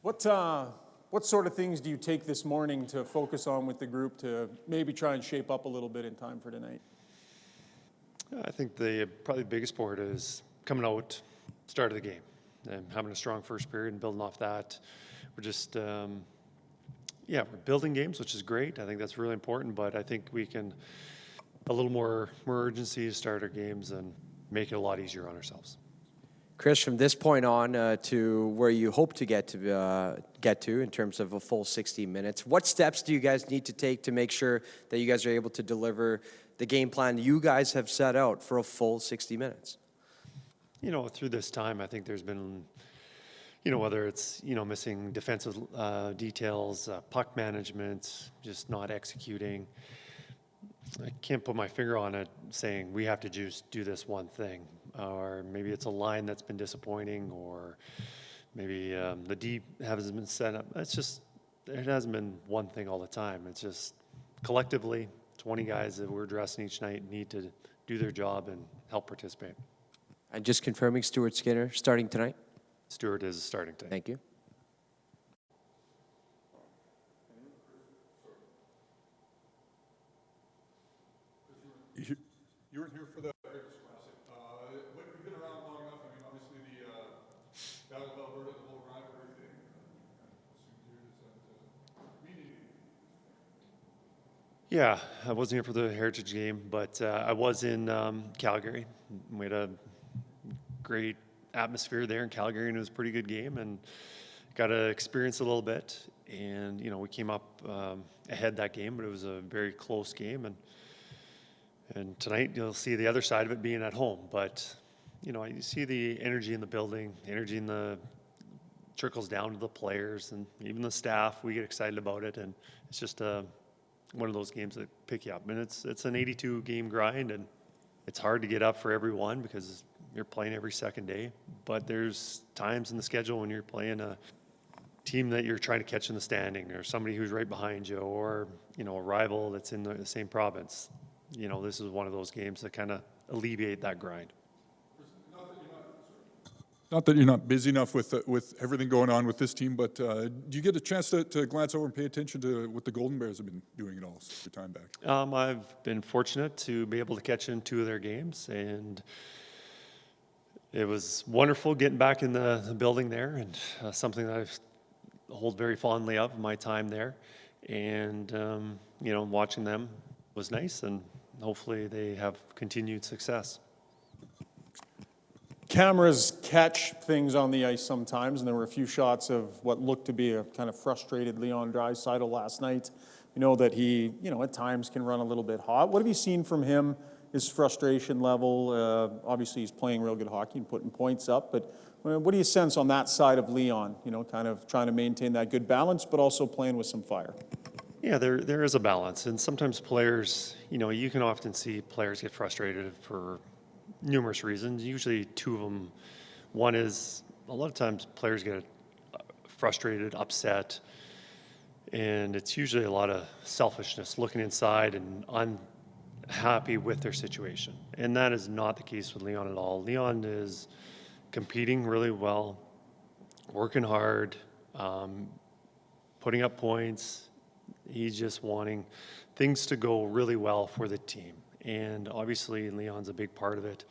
What sort of things do you take this morning to focus on with the group to maybe try and shape up a little bit in time for tonight? I think probably the biggest part is coming out, start of the game, and having a strong first period and building off that. We're just, we're building games, which is great. I think that's really important, but I think we can a little more urgency to start our games and make it a lot easier on ourselves. Chris, from this point on to where you hope to get to in terms of a full 60 minutes, what steps do you guys need to take to make sure that you guys are able to deliver the game plan you guys have set out for a full 60 minutes? Through this time, I think there's been, whether it's, missing defensive details, puck management, just not executing. I can't put my finger on it saying we have to just do this one thing. Or maybe it's a line that's been disappointing, or maybe the D hasn't been set up. It hasn't been one thing all the time. It's just collectively, 20 guys that we're addressing each night need to do their job and help participate. And just confirming, Stuart Skinner starting tonight? Stuart is starting tonight. Thank you. You weren't here for the Heritage Classic. You've been around long enough. I mean, obviously the Battle of Alberta, the whole rivalry thing. Yeah, I wasn't here for the Heritage game, but I was in Calgary. We had a great atmosphere there in Calgary, and it was a pretty good game, and got to experience a little bit. And we came up ahead that game, but it was a very close game, and tonight you'll see the other side of it being at home. But you see the energy in the building, energy in the trickles down to the players and even the staff. We get excited about it, and it's just one of those games that pick you up. And it's an 82 game grind, and it's hard to get up for everyone because you're playing every second day. But there's times in the schedule when you're playing a team that you're trying to catch in the standing, or somebody who's right behind you, or a rival that's in the same province. This is one of those games that kind of alleviate that grind. Not that you're not busy enough with everything going on with this team, but do you get a chance to glance over and pay attention to what the Golden Bears have been doing at all since your time back? I've been fortunate to be able to catch in 2 of their games, and it was wonderful getting back in the building there, and something that I hold very fondly of my time there. And watching them was nice, and hopefully they have continued success. Cameras catch things on the ice sometimes, and there were a few shots of what looked to be a kind of frustrated Leon Draisaitl last night. You know that he, at times can run a little bit hot. What have you seen from him, his frustration level? Obviously, he's playing real good hockey and putting points up, but what do you sense on that side of Leon, kind of trying to maintain that good balance, but also playing with some fire? Yeah, there is a balance, and sometimes players, you can often see players get frustrated for numerous reasons, usually 2 of them. One is a lot of times players get frustrated, upset, and it's usually a lot of selfishness, looking inside and unhappy with their situation. And that is not the case with Leon at all. Leon is competing really well, working hard, putting up points. He's just wanting things to go really well for the team. And obviously, Leon's a big part of it.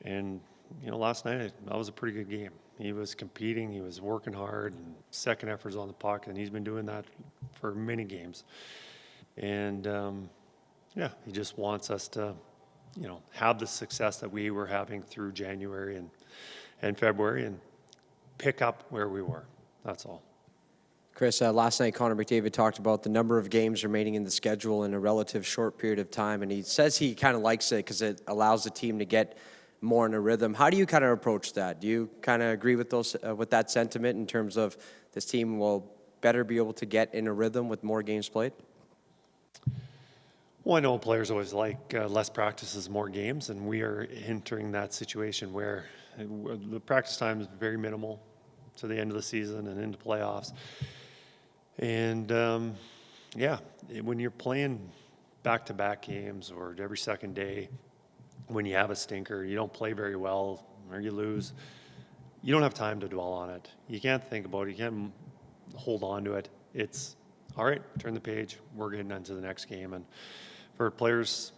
And, last night, that was a pretty good game. He was competing, he was working hard, and second efforts on the puck, and he's been doing that for many games. And, he just wants us to, have the success that we were having through January and February and pick up where we were. That's all. Chris, last night Connor McDavid talked about the number of games remaining in the schedule in a relative short period of time, and he says he kind of likes it because it allows the team to get more in a rhythm. How do you kind of approach that? Do you kind of agree with with that sentiment in terms of this team will better be able to get in a rhythm with more games played? Well, I know players always like less practices, more games, and we are entering that situation where the practice time is very minimal to the end of the season and into playoffs. And, when you're playing back-to-back games or every second day, when you have a stinker, you don't play very well, or you lose, you don't have time to dwell on it. You can't think about it. You can't hold on to it. It's all right, turn the page, we're getting on to the next game. And for players,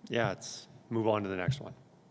yeah, it's move on to the next one.